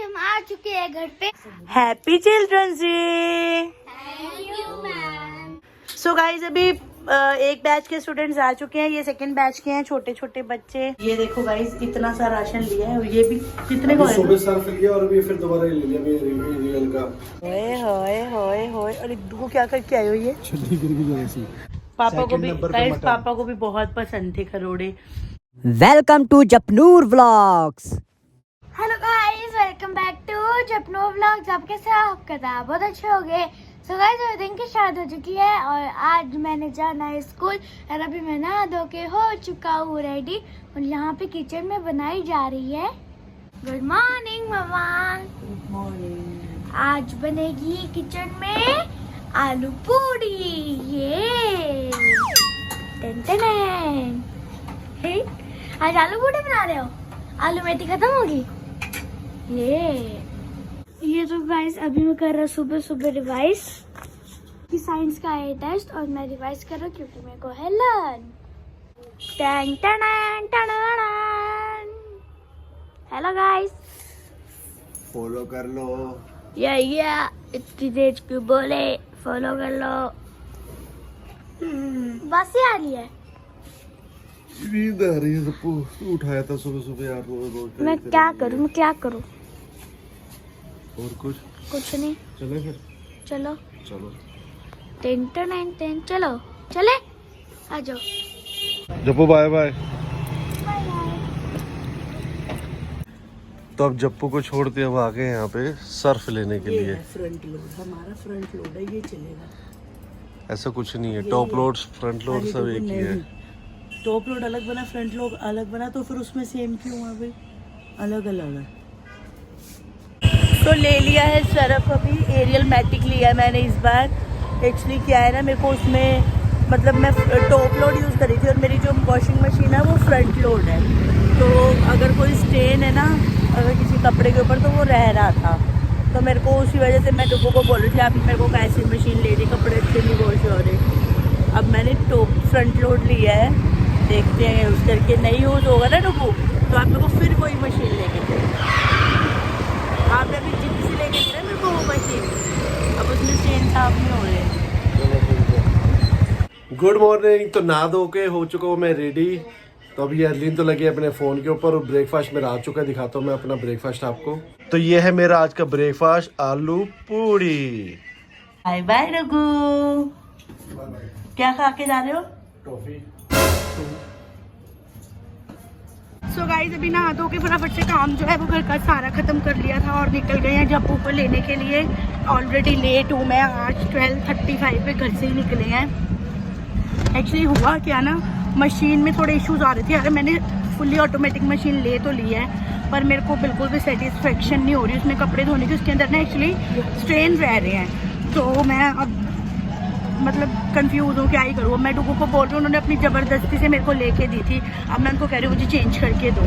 हम आ चुके हैं घर पे। Happy children's day. Thank you ma'am. So guys अभी एक बैच के स्टूडेंट्स आ चुके हैं, ये सेकंड बैच के हैं, छोटे छोटे बच्चे। ये देखो गाइज इतना सा राशन लिया है, और ये भी कितने को सुबह सर्फ लिया और अभी फिर दोबारा ले लिया रियल का। होए होए होए होए। और इद्दू को क्या करके आई हो ये? छल्ली गिर गई जरा सी। पापा को भी गाइज, पापा को भी बहुत पसंद थे खरोड़े। Welcome to Japnoor vlogs. Hello guys, welcome back to Japno vlogs. आप कैसे हो? आपका था बहुत अच्छे हो गए। सो गाइस मेरे दिन की शादी हो चुकी है और आज मैंने जाना है स्कूल। और अभी मैं नहा धो के हो चुका हूँ रेडी, और यहाँ पे किचन में बनाई जा रही है। गुड मॉर्निंग मम्मा। Good morning. आज बनेगी किचन में आलू पूरी। ये टेन टेन। हे, आज आलू पूरी बना रहे हो? आलू मेथी खत्म होगी। ये तो गाइस अभी मैं कर रहा सुबह सुबह रिवाइज कि साइंस का है टेस्ट, और मैं रिवाइज कर रहा क्योंकि मेरे को है लर्न। हेलो गाइस, फॉलो कर लो। या इतनी तेज क्यों बोले? फॉलो कर लो। बस ही आ रही है। नींद आ रही है सबको, उठाया था सुबह सुबह यार। रोज मैं क्या करूँ? और कुछ नहीं। चले फिर। चलो चलो चलो चले, आ जाओ। Jappu bye bye. तो अब जप्पू को छोड़ते अब आ गए यहाँ पे सर्फ लेने के लिए। फ्रंट लोड, हमारा फ्रंट लोड है, ये चलेगा। ऐसा कुछ नहीं है, टॉप लोड फ्रंट लोड सब एक ही है। टॉप लोड अलग बना, फ्रंट लोड अलग बना, तो फिर उसमें सेम क्यों है भाई? अलग अलग है। तो ले लिया है सर्फ, अभी एरियल मैटिक लिया है मैंने इस बार। एक्चुअली क्या है ना, मेरे को उसमें मतलब मैं टॉप लोड यूज़ करी थी, और मेरी जो वॉशिंग मशीन है वो फ्रंट लोड है। तो अगर कोई स्टेन है ना अगर किसी कपड़े के ऊपर, तो वो रह रहा था। तो मेरे को उसी वजह से मैं डुबो को बोल रही थी आप मेरे को कैसी मशीन ले दी, कपड़े अच्छे नहीं वॉश हो रहे। अब मैंने टॉप फ्रंट लोड लिया है, देखते हैं यूज़ करके। नहीं यूज़ होगा ना डुबो, तो आप मेरे को फिर कोई मशीन लेके दे। आपने अभी जिद से लेके गए मेरे को वो मशीन, अब उसमें स्टेन साफ नहीं हो रहे। Good morning. तो नहा धो के हो चुका हूँ मैं रेडी। तो अभी अर्लीन तो लगी अपने फ़ोन के ऊपर, और ब्रेकफास्ट मेरा आ चुका है। दिखाता हूँ मैं अपना ब्रेकफास्ट आपको। तो ये है मेरा आज का ब्रेकफास्ट, आलू पूरी। Bye bye Raghu. क्या खा के जा रहे हो? टॉफी। सो गाइस अभी नहा धो के फटाफट से काम जो है वो घर का सारा खत्म कर लिया था, और निकल गए हैं जप्पू को लेने के लिए। ऑलरेडी लेट हूँ मैं, आज 12:35 पे घर से ही निकले हैं। एक्चुअली हुआ क्या ना, मशीन में थोड़े इश्यूज आ रहे थे। अगर मैंने फुल्ली ऑटोमेटिक मशीन ले तो ली है, पर मेरे को बिल्कुल भी सेटिस्फेक्शन नहीं हो रही उसमें कपड़े धोने की। उसके अंदर ना एक्चुअली स्ट्रेन रह रहे हैं, तो मैं अब मतलब कंफ्यूज हूँ क्या ही करूँ। मैं डुगू को बोल रही हूँ, उन्होंने अपनी ज़बरदस्ती से मेरे को लेके दी थी। अब मैं उनको कह रही हूँ मुझे चेंज करके दो,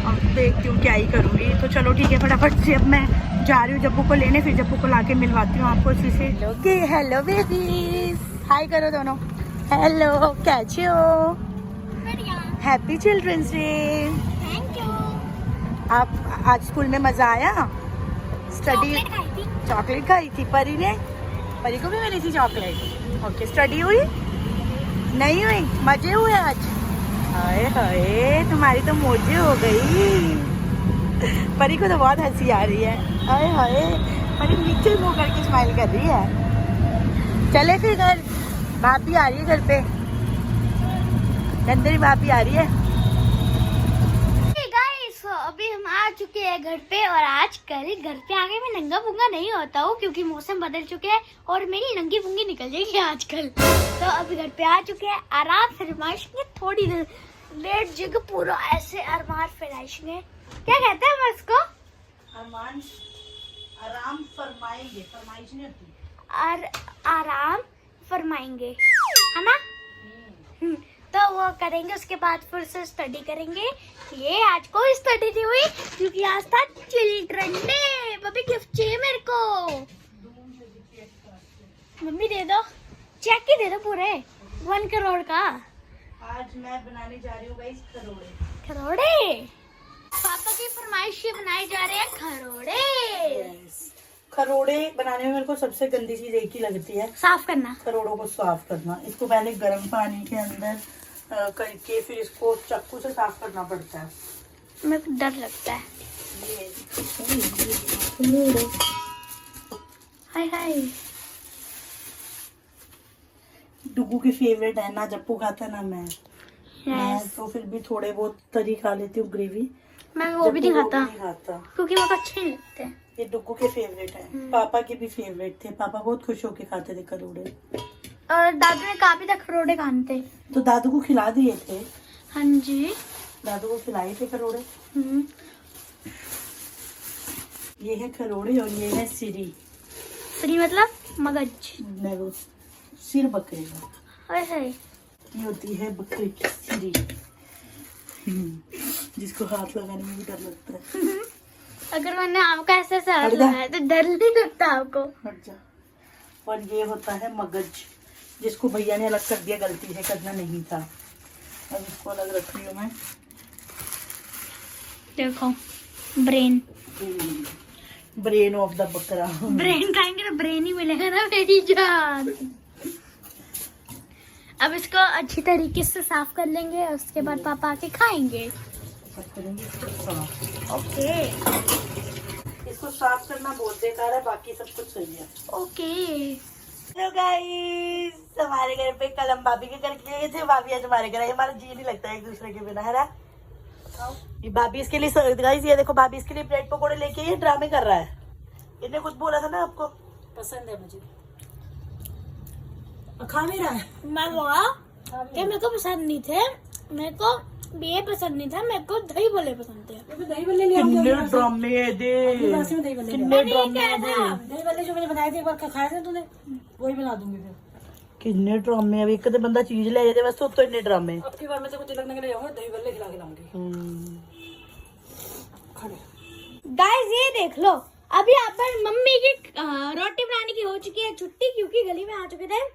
अब देखती हूँ क्या ही करूँगी। तो चलो ठीक है, फटाफट से अब मैं जा रही हूँ जप्पू को लेने, फिर जप्पू को लाके मिलवाती हूँ आपको उसी से। ओके, हेलो बेबीज, हाय करो दोनों। हेलो, कैसे हो? Happy children's day. Thank you. आप आज स्कूल में मज़ा आया? स्टडी चॉकलेट खाई थी परी ने? परी को भी मिली थी चॉकलेट। ओके, स्टडी हुई? नहीं हुई? मजे हुए आज? हाय हाय, तुम्हारी तो मौजे हो गई। परी को तो बहुत हंसी आ रही है। हाय हाय, परी नीचे मुंह करके स्माइल कर रही है। चले फिर घर, भाभी आ रही है घर पे, गंदरी भाभी आ रही है। अभी हम आ चुके हैं घर पे, और आजकल घर पे आके मैं नंगा पुंगा नहीं होता हूँ क्योंकि मौसम बदल चुके हैं और मेरी नंगी पुंगी निकल जाएगी आजकल। तो अभी घर पे आ चुके हैं, आराम से फरमाइशेंगे, थोड़ी देर लेट जगह पूरा ऐसे अरमान फरमाइशेंगे। क्या कहते हैं हम इसको? अरमान आराम फरमाएंगे, फरमाइश नहीं होती। आराम फरमाएंगे, है ना? तो वो करेंगे, उसके बाद फिर से स्टडी करेंगे। ये आज को स्टडी नहीं हुई क्योंकि आज था चिल्ड्रन डे। मम्मी गिफ्ट चाहिए मेरे को। मम्मी दे दो, चेक ही दे दो पूरे 1 करोड़ का। आज मैं बनाने जा रही हूँ गाइस खरोड़े। खरोड़े पापा की फरमाइश से बनाए जा रहे हैं खरोड़े। खरोड़े बनाने में मेरे को सबसे गंदी चीज एक ही लगती है, साफ करना। खरोड़ों को साफ करना। इसको पहले गर्म पानी के अंदर करके फिर इसको चाकू से साफ करना पड़ता है। मेरे को डर लगता है। हाय हाय। डुगू की फेवरेट है ना, जप्पू खाता ना मैं। मैं तो फिर भी थोड़े बहुत तरी खा लेती हूँ, ग्रेवी। मैं वो भी नहीं खाता खाता क्योंकि मेरे को अच्छे नहीं लगते। ये डुगू के फेवरेट है, पापा के भी फेवरेट थे। पापा बहुत खुश होके खाते थे खरोड़े। और दादू ने काफी तक खरोड़े खाने थे। तो दादू को खिला दिए थे। हाँ जी, दादू को खिलाए थे खरोड़े। हम्म। ये है खरोड़े और ये है सिरी। फ्री मतलब मगज। नहीं, सिर बकरे का। ऐसे ये होती है बकरे की सिरी, जिसको हाथ लगाने में भी डर लगता है। अगर मैंने आपका ऐसे से हाथ हट जा। लगाया तो डर नहीं लगता आपको। हट जा। और ये होता है मगज, जिसको भैया ने अलग कर दिया, गलती से करना नहीं था। अब इसको अलग रख रही हूँ मैं। देखो ब्रेन, ब्रेन ऑफ द बकरा। ब्रेन खाएंगे तो ब्रेन ही मिलेगा ना मेरी जान। अब इसको अच्छी तरीके से साफ कर लेंगे, उसके बाद पापा आके खाएंगे। ओके इसको साफ करना बहुत बेकार है, बाकी सब कुछ सही है। ओके। हेलो गाइस, हमारे घर पे कल हम भाभी के घर गए थे। भाभी आज हमारे घर आई। हमारा जी नहीं लगता है एक दूसरे के बिना, है ना। ये भाभी इसके लिए गाइस, ये देखो भाभी इसके लिए ब्रेड पकोड़े लेके ये ड्रामे कर रहा है। इसने कुछ बोला था ना आपको, पसंद है मुझे, खा नहीं रहा है। मैं बोला कि मेरे को पसंद नहीं थे, मेरे को ये पसंद नहीं था, मेरे को दही भल्ले पसंद थे। दही बल्ले ले कितने ड्रामे दे, कितने ड्रामे दे। दही बल्ले जो मैंने बनाए थे एक बार खाए थे तूने, वही बना दूंगी फिर। कितने ड्रामे। अब एक कदे बंदा चीज ले जाते बस, तो इतने ड्रामे। अब की बार मैं तेरे को तिलक के लिए जाऊंगा, दही बल्ले खिला के लाऊंगी। गाइस ये देख लो, अभी यहाँ पर मम्मी की रोटी बनाने की हो चुकी है छुट्टी, क्योंकि गली में आ चुके थे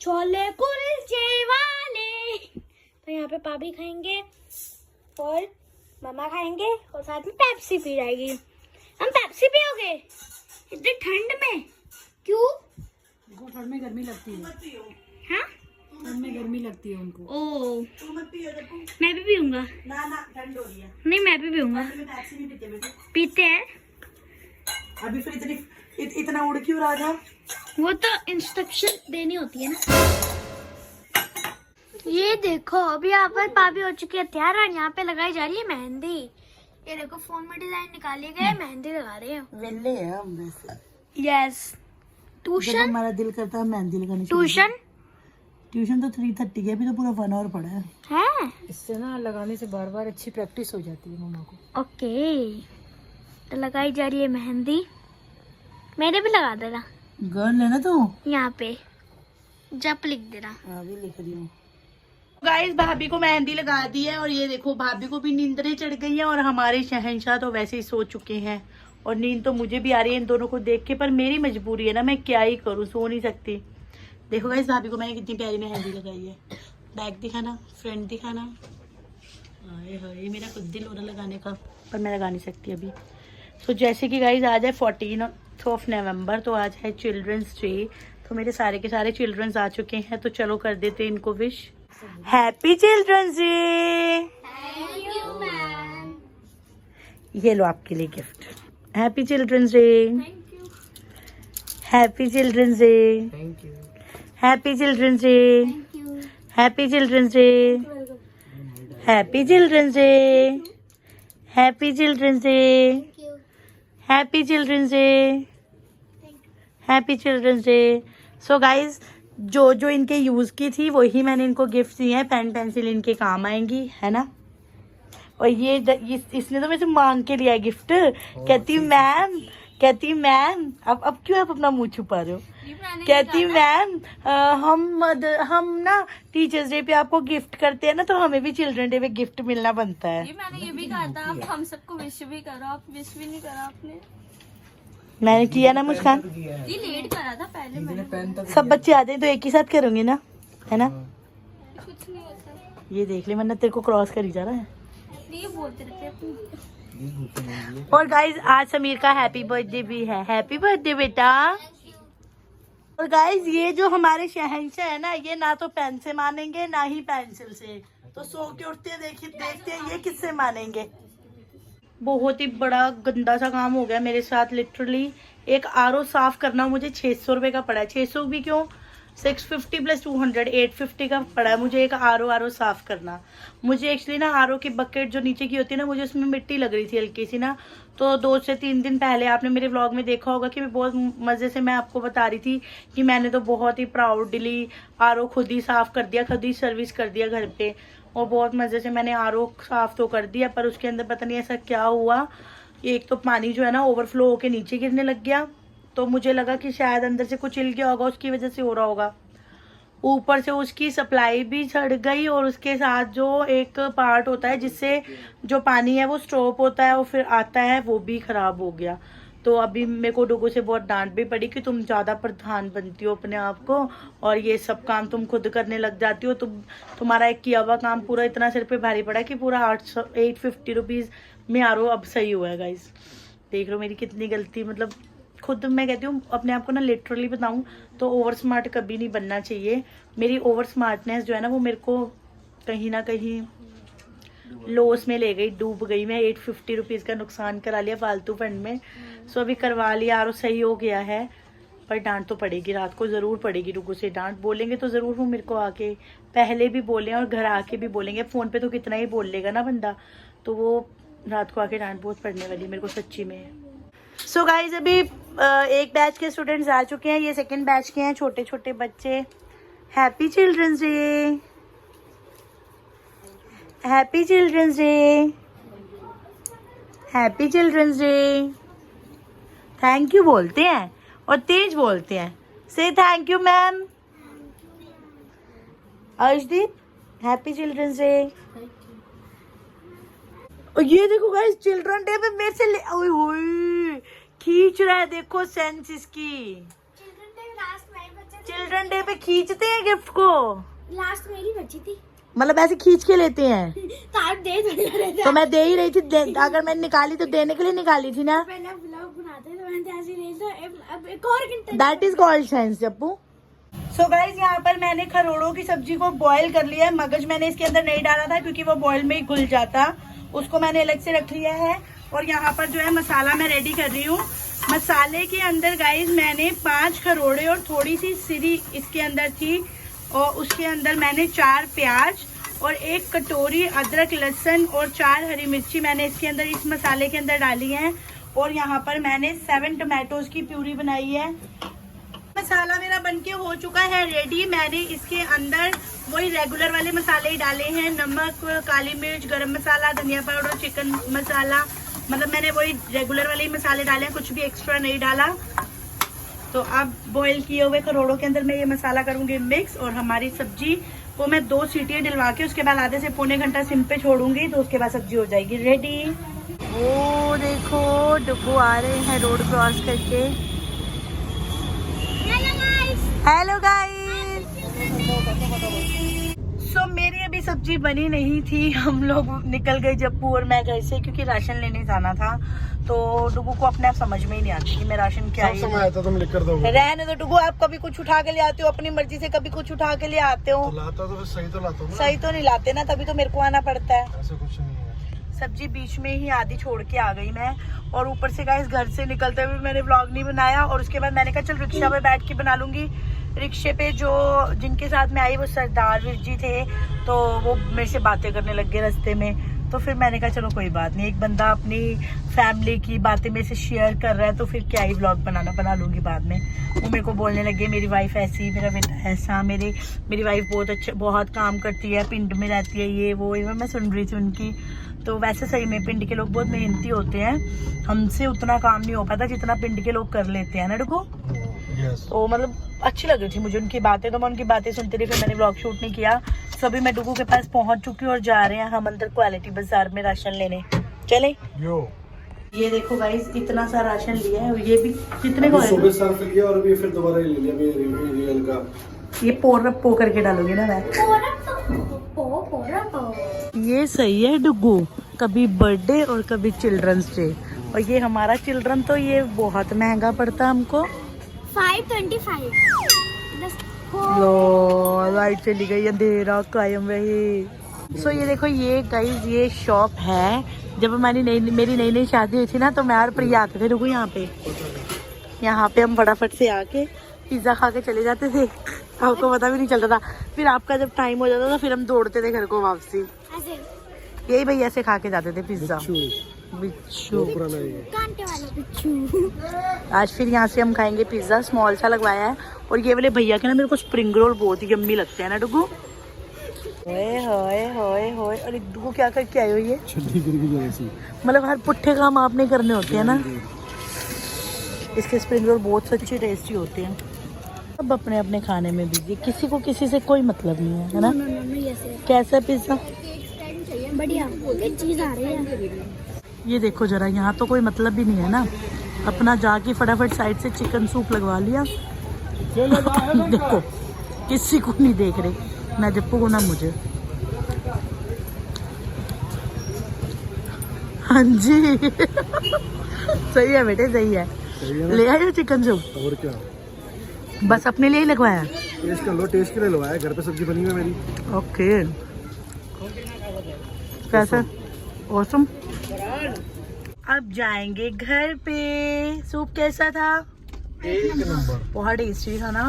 छोले कुलचे वाले। तो यहाँ पे पापी खाएंगे और मम्मा खाएंगे और साथ में पेप्सी पी जाएगी। हम पेप्सी पियोगे इतनी ठंड में? क्यों? उनको ठंड में गर्मी लगती है। हाँ, ठंड में गर्मी लगती है उनको। ओ मैं भी पीऊंगा। ना ठंड हो रही है। नहीं मैं भी पीऊंगा। टैक्सी नहीं पीते बेटे। पीते हैं। अभी फिर इतना उड़ क्यों रहा था? वो तो इंस्ट्रक्शन देनी होती है ना। ये देखो अभी यहाँ पर पापी हो चुकी है तैयार और यहाँ पे लगाई जा रही है मेहंदी। ये देखो फोन में डिजाइन निकाली गई, मेहंदी लगा रहे हैं। वेले है हम वैसे। यस। जब ट्यूशन हमारा दिल करता है मेहंदी लगाने। ट्यूशन तो 3:30 की, अभी तो पूरा 1 आवर पड़ा है। इससे ना लगाने से बार बार अच्छी प्रैक्टिस हो जाती है मम्मा को। ओके, तो लगाई जा रही है मेहंदी। मैंने भी लगा देना। गर्ल है ना तू? यहाँ पे जप लिख देना। अभी लिख रही हूँ। गाइस भाभी को मेहंदी लगा दी है और ये देखो भाभी को भी नींदरें चढ़ गई हैं और हमारे शहंशाह तो वैसे ही सो चुके हैं। और नींद तो मुझे भी आ रही है इन दोनों को देख के, पर मेरी मजबूरी है ना, मैं क्या ही करूँ, सो नहीं सकती। देखो गाइस भाभी को मैंने कितनी प्यारी मेहंदी लगाई है। बैक दिखाना, फ्रंट दिखाना। हाय हाय, मेरा खुद दिल हो रहा लगाने का, पर मैं लगा नहीं सकती अभी। तो जैसे कि गाइस आज है 14 नवंबर, तो आज है चिल्ड्रंस डे। तो मेरे सारे के सारे चिल्ड्रंस आ चुके हैं, तो चलो कर देते हैं इनको विश। Happy children's day. ये लो आपके लिए gift. Happy children's day. Happy children's day. Happy children's day. Happy children's day. Happy children's day. Happy children's day. Happy children's day. Happy children's day. So guys जो जो इनके use की थी वही मैंने इनको गिफ्ट दिए हैं। पेन पेंसिल इनके काम आएंगी, है ना। और ये इसने तो मेरे से मांग के लिया गिफ्ट। कहती मैम अब क्यों आप अपना मुंह छुपा रहे हो? कहती मैम हम ना टीचर्स डे पे आपको गिफ्ट करते हैं ना, तो हमें भी चिल्ड्रन डे पे गिफ्ट मिलना बनता है। मैंने ये भी कहा था, आप हम सबको विश भी करो, आप विश भी नहीं करा आपने। मैंने किया ना मुस्कान, ये लेट करा था पहले मैंने। सब बच्चे आते हैं तो एक ही साथ करूंगी ना, है ना। कुछ नहीं होता। ये देख ले, वरना तेरे को क्रॉस कर ही जा रहा है। ये बोलते रहते हैं। और गाइज आज समीर का हैप्पी बर्थडे भी है। हैप्पी बर्थडे बेटा। और गाइज ये जो हमारे शहंशाह है ना, ये ना तो पेन से मानेंगे ना ही पेंसिल से, तो सो के उठते हैं देखते हैं ये किससे मानेंगे। बहुत ही बड़ा गंदा सा काम हो गया मेरे साथ। लिटरली एक आरओ साफ करना मुझे 600 रुपये का पड़ा है। 600 भी क्यों, 650 प्लस 200 850 का पड़ा है मुझे एक आरओ साफ करना। मुझे एक्चुअली ना आरओ की बकेट जो नीचे की होती है ना, मुझे उसमें मिट्टी लग रही थी हल्की सी ना, तो 2 से 3 दिन पहले आपने मेरे व्लॉग में देखा होगा कि मैं बहुत मज़े से मैं आपको बता रही थी कि मैंने तो बहुत ही प्राउडली आरओ खुद ही साफ़ कर दिया, खुद ही सर्विस कर दिया घर पे, और बहुत मज़े से मैंने आरओ साफ़ तो कर दिया। पर उसके अंदर पता नहीं ऐसा क्या हुआ, एक तो पानी जो है ना ओवरफ्लो होके नीचे गिरने लग गया, तो मुझे लगा कि शायद अंदर से कुछ हिल गया होगा, उसकी वजह से हो रहा होगा। ऊपर से उसकी सप्लाई भी सड़ गई, और उसके साथ जो एक पार्ट होता है जिससे जो पानी है वो स्टॉप होता है और फिर आता है, वो भी ख़राब हो गया। तो अभी मेरे को डुगू से बहुत डांट भी पड़ी कि तुम ज़्यादा प्रधान बनती हो अपने आप को, और ये सब काम तुम खुद करने लग जाती हो। तुम्हारा एक किया हुआ काम पूरा इतना सिर पे भारी पड़ा कि पूरा 850 रुपीज़ में आरओ अब सही हुआ है। गाइस देख लो मेरी कितनी गलती, मतलब खुद मैं कहती हूँ अपने आप को ना, लिटरली बताऊँ तो ओवर स्मार्ट कभी नहीं बनना चाहिए। मेरी ओवर स्मार्टनेस जो है ना वो मेरे को कहीं ना कहीं लॉस में ले गई, डूब गई। मैं 850 रुपीज़ का नुकसान करा लिया फालतू फंड में। सो अभी करवा लिया और सही हो गया है, पर डांट तो पड़ेगी, रात को ज़रूर पड़ेगी। रुको से डांट बोलेंगे तो ज़रूर वो मेरे को आके, पहले भी बोले और घर आके भी बोलेंगे। फ़ोन पे तो कितना ही बोल लेगा ना बंदा, तो वो रात को आके डांट बहुत पड़ने वाली मेरे को सच्ची में। सो गाइज अभी एक बैच के स्टूडेंट्स आ चुके हैं, ये सेकंड बैच के हैं, छोटे छोटे बच्चे। Happy children's day, happy children's day, happy children's day. Thank you बोलते हैं और तेज बोलते हैं। से thank you ma'am. Arshdeep happy children's day. और ये देखो गाइस चिल्ड्रन डे पे मेरे से ओए होए खींच रहा है, देखो सेंस इसकी। चिल्ड्रन डे पे खींचते हैं गिफ्ट को, लास्ट मेरी बची थी, मतलब ऐसे खींच के लेते हैं। कार्ड दे रहे थे तो मैं दे ही रही थी, अगर मैंने निकाली तो देने के लिए निकाली थी ना। पहले व्लॉग बनाते तो मैंने ऐसे ले लिया। अब एक और घंटा that is called sense Jappu. So guys यहाँ पर मैंने खरोड़ों की सब्जी को बॉईल कर लिया है। मगज मैंने इसके अंदर नहीं डाला था क्योंकि वो बॉईल में ही घुल जाता, उसको मैंने अलग से रख लिया है। और यहाँ पर जो है मसाला मैं रेडी कर रही हूँ। मसाले के अंदर गाइज मैंने 5 खरोड़े और थोड़ी सी सिरी इसके अंदर थी, और उसके अंदर मैंने 4 प्याज और 1 कटोरी अदरक लहसुन और 4 हरी मिर्ची मैंने इसके अंदर इस मसाले के अंदर डाली है। और यहाँ पर मैंने 7 टमाटोज की प्यूरी बनाई है। मसाला मेरा बनके हो चुका है रेडी। मैंने इसके अंदर वही रेगुलर वाले मसाले ही डाले हैं, नमक, काली मिर्च, गरम मसाला, धनिया पाउडर, चिकन मसाला, मतलब मैंने वही रेगुलर वाले ही मसाले डाले हैं, कुछ भी एक्स्ट्रा नहीं डाला। तो अब बॉईल किए हुए खरोड़ों के अंदर मैं ये मसाला करूंगी मिक्स, और हमारी सब्जी को मैं 2 सीटियां दिलवा के उसके बाद आधे से पौने घंटा सिम पे छोड़ूंगी, तो उसके बाद सब्जी हो जाएगी रेडी। ओ देखो डुगू आ रहे हैं रोड क्रॉस करके। Hello guys. सो मेरी अभी सब्जी बनी नहीं थी, हम लोग निकल गए जप्पू और मैं घर से, क्योंकि राशन लेने जाना था। तो डुगू को अपने आप समझ में ही नहीं आती कि मैं राशन क्या ही समय आता तुम लेकर दोगे। रहने दो डुगू, आप कभी कुछ उठा के ले आते हो अपनी मर्जी से, कभी कुछ उठा के ले आते हो। तो लाता तो सही तो लाता हूँ ना। सही तो नहीं लाते ना, तभी तो मेरे को आना पड़ता है। ऐसा कुछ नहीं है। सब्जी बीच में ही आधी छोड़ के आ गई मैं, और ऊपर से गाइस घर से निकलते हुए मैंने व्लॉग नहीं बनाया, और उसके बाद मैंने कहा चल रिक्शा पे बैठ के बना लूंगी। रिक्शे पे जो जिनके साथ मैं आई वो सरदार वीर जी थे, तो वो मेरे से बातें करने लग गए रास्ते में। तो फिर मैंने कहा चलो कोई बात नहीं, एक बंदा अपनी फैमिली की बातें मेरे से शेयर कर रहा है, तो फिर क्या ही व्लॉग बना लूंगी बाद में। वो मेरे को बोलने लगे मेरी वाइफ ऐसी, मेरा बेटा ऐसा, मेरी वाइफ बहुत काम करती है, पिंड में रहती है, ये वो मैं सुन रही थी उनकी। तो वैसे सही में पिंड के लोग बहुत मेहनती होते हैं, हमसे उतना काम नहीं हो पाता जितना पिंड के लोग कर लेते हैं ना डुगू। तो मतलब अच्छी लग रही थी मुझे उनकी बातें, तो मैं उनकी बातें सुनती रही, फिर मैंने व्लॉग शूट नहीं किया। सो अभी मैं डुगू के पास पहुंच चुकी हूँ और जा रहे हैं हम अंदर क्वालिटी बाजार में राशन लेने। चले ये देखो गाइस इतना सा राशन लिया है, ये भी कितने का है? सुबह सर्फ लिया और अभी फिर दोबारा ले लिया रियल का। ये पो करके डालोगे ना मैं? पोरा ये सही है डुगू, कभी बर्थडे और कभी चिल्ड्रंस डे। और ये हमारा चिल्ड्रन तो ये बहुत महंगा पड़ता हमको। 525। लो लाइट चली गई, अंधेरा कायम रहे। सो ये देखो, ये गाइस ये शॉप है। जब मेरी नई शादी हुई थी ना, तो मैं और प्रिया आते थे रुको यहाँ पे हम फटाफट से आके पिज्जा खा के चले जाते थे। आपको पता भी नहीं चलता था। फिर आपका जब टाइम हो जाता था, फिर हम दौड़ते थे घर को वापसी। यही भैया से खा के जाते थे पिज्जा। बिच्छू, कांटे वाला बिच्छू। आज फिर यहाँ से हम खाएंगे पिज्जा, स्मॉल सा लगवाया है। और ये वाले भैया के ना मेरे को स्प्रिंग रोल बहुत ही यम्मी लगते हैं ना डुगू। होए होए होए होए। और डुगू क्या करके आई हो ये? मतलब हर पुट्ठे काम आपने करने होते हैं ना। इसके स्प्रिंग रोल बहुत सच्चे टेस्टी होते हैं। अब अपने अपने खाने में बिजी, किसी को किसी से कोई मतलब नहीं है ना। कैसा पिज्जा? बढ़िया चीज आ रही है। ये देखो जरा, यहाँ तो कोई मतलब भी नहीं है ना। अपना जाके फटाफट साइड से चिकन सूप लगवा लिया। देखो किसी को नहीं देख रहे, ना जप्पू को ना मुझे। हाँ जी सही है बेटे, सही है। ले आए हो चिकन सूप? और क्या, बस अपने लिए ही लगवाया? टेस्ट कर लो, टेस्ट के लिए लगवाया। घर पे सब्जी बनी हुई है मेरी। ओके, कैसा? ऑसम। अब जाएंगे घर पे। सूप कैसा था? एक नंबर। बहुत टेस्टी था ना।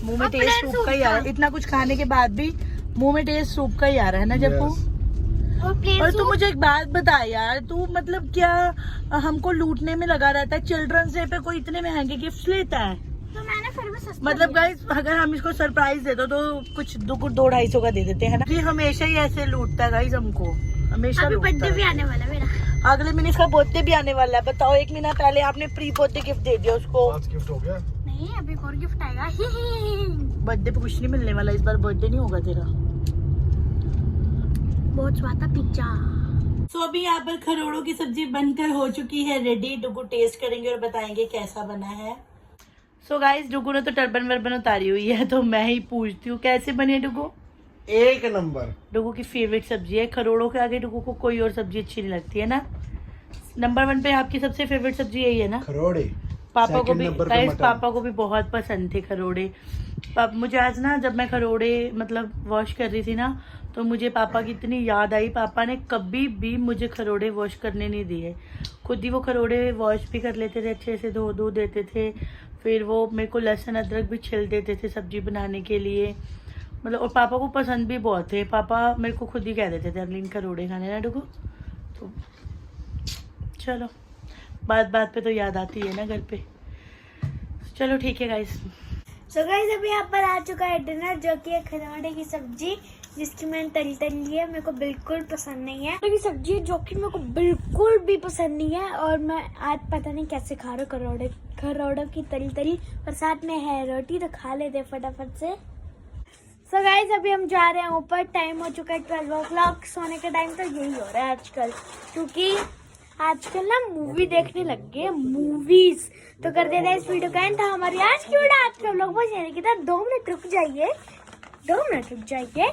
मुंह में टेस्ट सूप का ही आ रहा है। इतना कुछ खाने के बाद भी मुंह में टेस्ट सूप का ही आ रहा है ना जप्पू। और तू मुझे एक बात बता यार, तू मतलब क्या हमको लूटने में लगा रहता है? चिल्ड्रंस डे पे कोई इतने महंगे गिफ्ट लेता है? तो मैंने फिर भी सस्ता मतलब गाइस, अगर हम इसको सरप्राइज दे दो तो कुछ 200-250 का दे देते हैं ना। ये हमेशा ही ऐसे लूटता है गाइस हमको, हमेशा अभी लूटता बर्थडे भी है। आने वाला है मेरा। अगले महीने इसका बर्थडे भी आने वाला है। बताओ, 1 महीना पहले आपने प्री बर्थडे गिफ्ट दे दिया उसको। आज गिफ्ट हो गया। नहीं, अभी और गिफ्ट आएगा। बर्थडे पे कुछ नहीं मिलने वाला इस बार। बर्थडे नहीं होगा तेरा। बहुत स्वाद था पिज्जा। तो अभी यहाँ पर खरोड़ों की सब्जी बनकर हो चुकी है रेडी। डुगू टेस्ट करेंगे और बताएंगे कैसा बना है। सो गाइस, डुगू ने तो टर्बन वर्बन उतारी हुई है, तो मैं ही पूछती हूँ कैसे बनी है डुगू? एक नंबर। डुगू की फेवरेट सब्जी है। खरोड़ों के आगे डुगू को कोई और सब्जी अच्छी नहीं लगती है ना। नंबर 1 पे आपकी सबसे फेवरेट सब्जी यही है ना? खरोड़े। पापा को Second भी number पे गाइस, मटन। पापा को भी बहुत पसंद थे खरोड़े। मुझे आज ना, जब मैं खरोड़े मतलब वॉश कर रही थी ना, तो मुझे पापा की इतनी याद आई। पापा ने कभी भी मुझे खरोड़े वॉश करने नहीं दिए। खुद ही वो खरोड़े वॉश भी कर लेते थे, अच्छे से धो देते थे। फिर वो मेरे को लहसुन अदरक भी छिल देते थे सब्जी बनाने के लिए। मतलब, और पापा को पसंद भी बहुत थे। पापा मेरे को खुद ही कह देते थे अर्लीन खरोड़े खाने ना डुगू। तो चलो, बात पे तो याद आती है ना घर पे। चलो ठीक है गाइस। सो गाइस, अभी यहाँ पर आ चुका है डिनर, जो कि है खरोड़े की सब्जी, जिसकी मैंने तरी ली है। मेरे को बिल्कुल पसंद नहीं है की सब्जी, जो कि मेरे को बिल्कुल भी पसंद नहीं है। और मैं आज पता नहीं कैसे खा रहा हूँ खरोड़ों की तरी और साथ में है रोटी। तो खा लेते फटाफट से। सो गाइस, अभी हम जा रहे हैं ऊपर। टाइम हो चुका है 12 o'clock। सोने का टाइम तो यही हो रहा है आजकल, क्योंकि आजकल ना मूवी देखने लग गए, मूवीज। तो कर देते हैं इस वीडियो का एंड। हमारी आज की वीडियो आज का व्लॉग बस यानी कि 2 मिनट रुक जाइए, 2 मिनट रुक जाइए।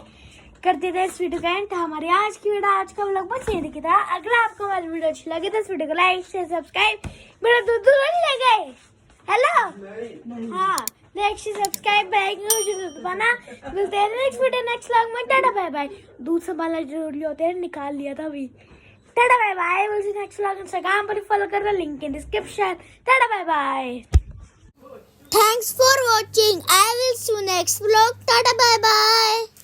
कर देते हैं इस वीडियो का एंड। हमारी आज की वीडियो आज का व्लॉग बस यही की था। अगर आपको हमारी वीडियो अच्छी लगी तो इस वीडियो को लाइक शेयर सब्सक्राइब। मेरा दूध नहीं लगे। हेलो, हाँ, लाइक शेयर सब्सक्राइब बना। मिलते हैं नेक्स्ट वीडियो नेक्स्ट व्लॉग में। Tata bye bye. दूध संभालना जरूरी होते हैं, निकाल लिया था अभी। Tata bye bye. मिलते हैं नेक्स्ट व्लॉग। इंस्टाग्राम पर फॉलो कर लो, link in description. Tata bye bye. Thanks for watching. I will see you next vlog. Tata bye bye.